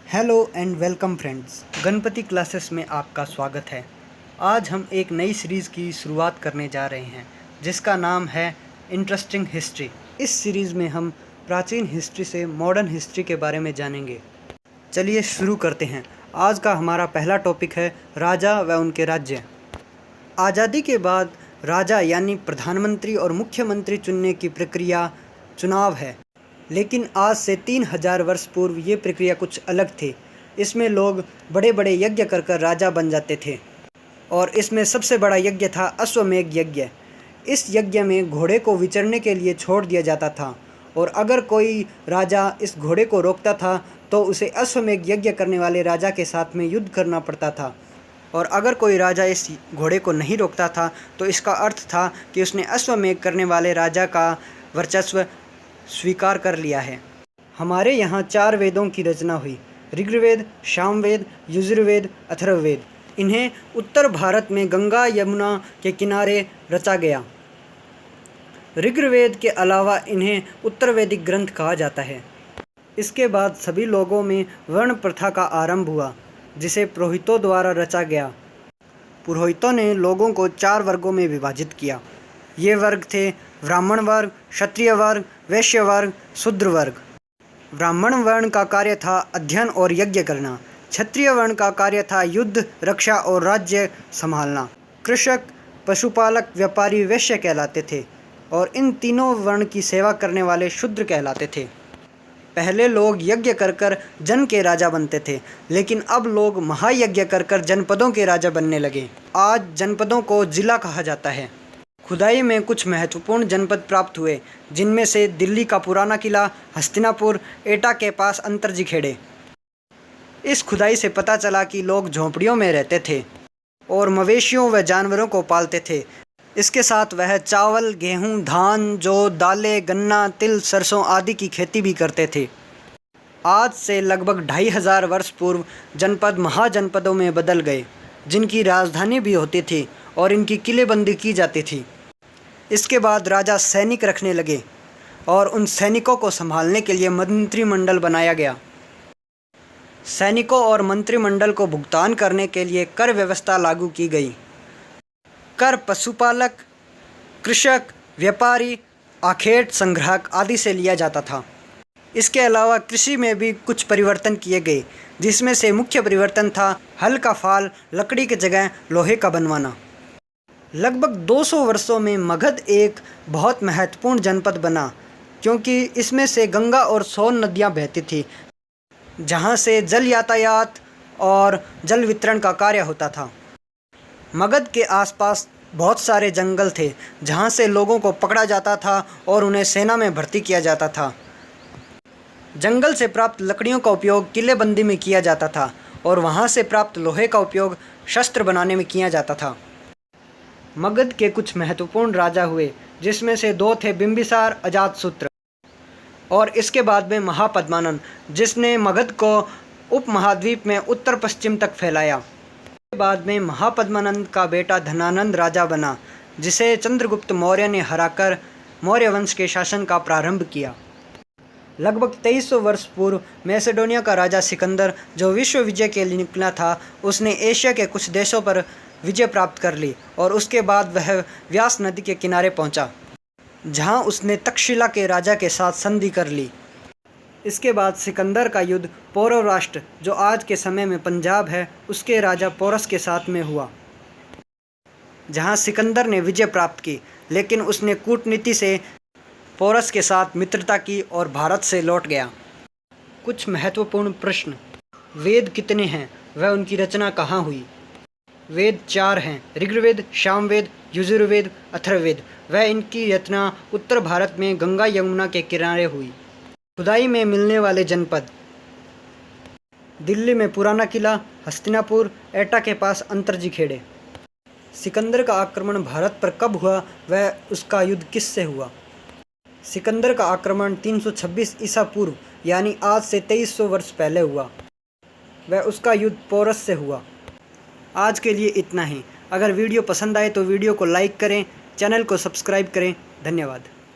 Hello and welcome friends, Ganpati classes में आपका स्वागत है। आज हम एक नई सीरीज़ की शुरुआत करने जा रहे हैं जिसका नाम है इंटरेस्टिंग हिस्ट्री। इस सीरीज़ में हम प्राचीन हिस्ट्री से मॉडर्न हिस्ट्री के बारे में जानेंगे। चलिए शुरू करते हैं। आज का हमारा पहला टॉपिक है राजा व उनके राज्य। आज़ादी के बाद राजा यानी प्रधानमंत्री और मुख्यमंत्री चुनने की प्रक्रिया चुनाव है, लेकिन आज से 3000 वर्ष पूर्व ये प्रक्रिया कुछ अलग थी। इसमें लोग बड़े बड़े यज्ञ कर कर राजा बन जाते थे और इसमें सबसे बड़ा यज्ञ था अश्वमेध यज्ञ। इस यज्ञ में घोड़े को विचरने के लिए छोड़ दिया जाता था और अगर कोई राजा इस घोड़े को रोकता था तो उसे अश्वमेध यज्ञ करने वाले राजा के साथ में युद्ध करना पड़ता था। और अगर कोई राजा इस घोड़े को नहीं रोकता था तो इसका अर्थ था कि उसने अश्वमेध करने वाले राजा का वर्चस्व स्वीकार कर लिया है। हमारे यहाँ 4 वेदों की रचना हुई: ऋग्वेद, सामवेद, यजुर्वेद, अथर्ववेद। इन्हें उत्तर भारत में गंगा यमुना के किनारे रचा गया। ऋग्वेद के अलावा इन्हें उत्तर वैदिक ग्रंथ कहा जाता है। इसके बाद सभी लोगों में वर्ण प्रथा का आरंभ हुआ जिसे पुरोहितों द्वारा रचा गया। पुरोहितों ने लोगों को 4 वर्गों में विभाजित किया। ये वर्ग थे ब्राह्मण वर्ग, क्षत्रिय वर्ग, वैश्य वर्ग, शूद्र वर्ग। ब्राह्मण वर्ण का कार्य था अध्ययन और यज्ञ करना। क्षत्रिय वर्ण का कार्य था युद्ध, रक्षा और राज्य संभालना। कृषक, पशुपालक, व्यापारी वैश्य कहलाते थे और इन तीनों वर्ण की सेवा करने वाले शूद्र कहलाते थे। पहले लोग यज्ञ कर कर जन के राजा बनते थे, लेकिन अब लोग महायज्ञ कर कर जनपदों के राजा बनने लगे। आज जनपदों को जिला कहा जाता है। खुदाई में कुछ महत्वपूर्ण जनपद प्राप्त हुए, जिनमें से दिल्ली का पुराना किला, हस्तिनापुर, एटा के पास अंतरजी खेड़े। इस खुदाई से पता चला कि लोग झोंपड़ियों में रहते थे और मवेशियों व जानवरों को पालते थे। इसके साथ वह चावल, गेहूं, धान, जौ, दालें, गन्ना, तिल, सरसों आदि की खेती भी करते थे। आज से लगभग 2500 वर्ष पूर्व जनपद महाजनपदों में बदल गए, जिनकी राजधानी भी होती थी और इनकी किलेबंदी की जाती थी। इसके बाद राजा सैनिक रखने लगे और उन सैनिकों को संभालने के लिए मंत्रिमंडल बनाया गया। सैनिकों और मंत्रिमंडल को भुगतान करने के लिए कर व्यवस्था लागू की गई। कर पशुपालक, कृषक, व्यापारी, आखेट संग्राहक आदि से लिया जाता था। इसके अलावा कृषि में भी कुछ परिवर्तन किए गए, जिसमें से मुख्य परिवर्तन था हल का फाल लकड़ी की जगह लोहे का बनवाना। लगभग 200 वर्षों में मगध एक बहुत महत्वपूर्ण जनपद बना, क्योंकि इसमें से गंगा और सोन नदियां बहती थी, जहां से जल यातायात और जल वितरण का कार्य होता था। मगध के आसपास बहुत सारे जंगल थे, जहां से लोगों को पकड़ा जाता था और उन्हें सेना में भर्ती किया जाता था। जंगल से प्राप्त लकड़ियों का उपयोग किलेबंदी में किया जाता था और वहां से प्राप्त लोहे का उपयोग शस्त्र बनाने में किया जाता था। मगध के कुछ महत्वपूर्ण राजा हुए, जिसमें से 2 थे बिंबिसार, अजातशत्रु और इसके बाद में महापद्मानंद, जिसने मगध को उपमहाद्वीप में उत्तर पश्चिम तक फैलाया। इसके बाद में महापद्मानंद का बेटा धनानंद राजा बना, जिसे चंद्रगुप्त मौर्य ने हराकर मौर्य वंश के शासन का प्रारंभ किया। लगभग 2300 वर्ष पूर्व मैसेडोनिया का राजा सिकंदर, जो विश्व विजय के लिए निकला था, उसने एशिया के कुछ देशों पर विजय प्राप्त कर ली और उसके बाद वह व्यास नदी के किनारे पहुंचा, जहां उसने तक्षशिला के राजा के साथ संधि कर ली। इसके बाद सिकंदर का युद्ध पौरव राष्ट्र, जो आज के समय में पंजाब है, उसके राजा पोरस के साथ में हुआ, जहां सिकंदर ने विजय प्राप्त की, लेकिन उसने कूटनीति से पोरस के साथ मित्रता की और भारत से लौट गया। कुछ महत्वपूर्ण प्रश्न: वेद कितने हैं वह उनकी रचना कहाँ हुई? वेद 4 हैं: ऋग्वेद, सामवेद, यजुर्वेद, अथर्ववेद। वह इनकी रचना उत्तर भारत में गंगा यमुना के किनारे हुई। खुदाई में मिलने वाले जनपद: दिल्ली में पुराना किला, हस्तिनापुर, एटा के पास अंतरजी खेड़े। सिकंदर का आक्रमण भारत पर कब हुआ, वह उसका युद्ध किससे हुआ? सिकंदर का आक्रमण 326 ईसा पूर्व यानी आज से 2300 वर्ष पहले हुआ। वह उसका युद्ध पोरस से हुआ। आज के लिए इतना ही। अगर वीडियो पसंद आए तो वीडियो को लाइक करें, चैनल को सब्सक्राइब करें। धन्यवाद।